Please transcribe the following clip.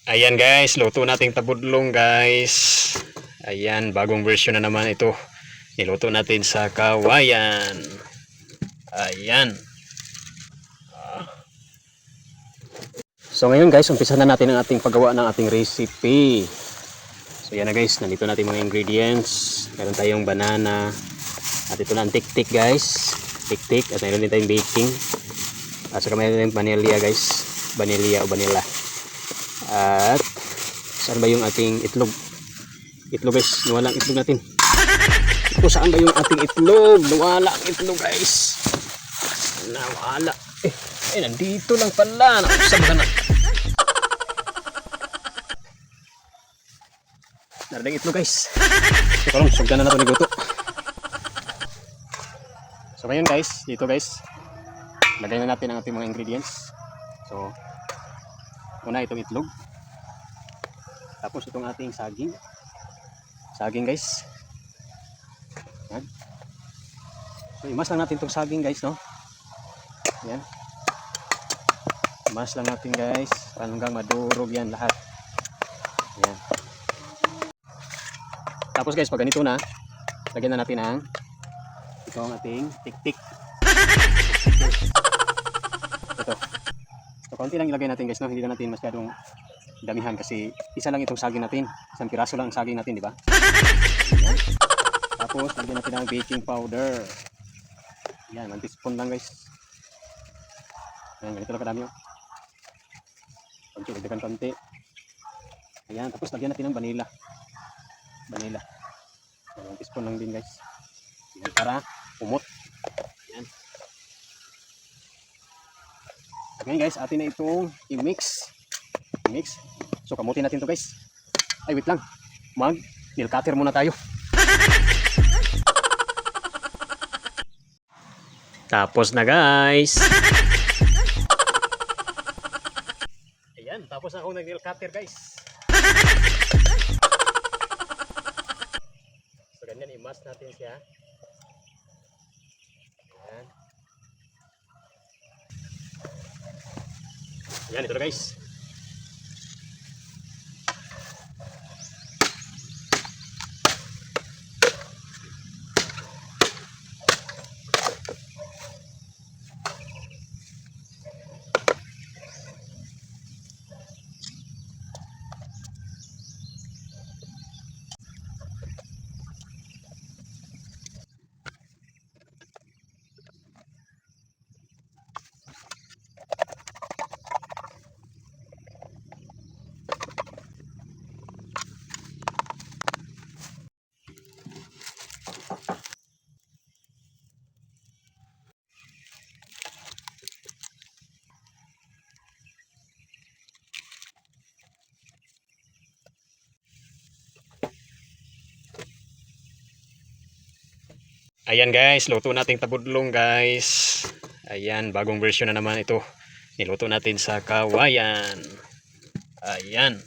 Ayan guys, luto nating tabudlong guys. Ayan, bagong version na naman ito. Niluto natin sa kawayan. Ayan. So ngayon guys, umpisa na natin ang ating paggawa ng ating recipe. So yan na guys, nandito natin mga ingredients. Meron tayong banana. At ito na ang tik-tik guys. Tik-tik. At meron din tayong baking. At saka meron tayong vanilla guys. Vanilla o vanilla. At saan ba yung ating itlog? Itlog guys, nawala ang itlog natin. Ito saan ba yung ating itlog? Nawala ang itlog guys. Nawala. Nandito lang pala. Nakusab ka na. Narating itlog guys. Ito lang, sugdan na natin ni Goto. So ngayon guys, dito guys, lagay na natin ang ating mga ingredients. So, una itong itlog. Tapos itong ating saging. Saging guys. Yan. So imas lang natin itong saging guys, no? Yan. Imas lang natin guys hanggang madurog yan lahat. Yan. Tapos guys, pag ganito na, lagyan na natin ang itong ating tik-tik. Ito. So konti lang ilagay natin guys, no? Hindi na natin masyadong damihan kasi isa lang itong saging natin. Isang piraso lang ang saging natin, di ba? Ayan. Tapos lagyan natin ang baking powder. Yan, 1 teaspoon lang guys. Ayan, ganito lang kadami. Konti, dagdagan konti. Ayan, tapos lagyan natin ng vanilla. Vanilla. 1 teaspoon lang din guys. Ayan, para umot. Ayan. Ngayon guys, atin na itong i-mix. Mix. So kamutin natin to guys. Ay wait lang. Mag nail cutter muna tayo. Tapos na guys. Ayan, tapos na akong nag-nail cutter guys. So ganyan i-mask natin siya. Ayan. Ayan, ito na guys. Ayan guys, luto nating tabudlong guys. Ayan, bagong version na naman ito. Niluto natin sa kawayan. Ayan.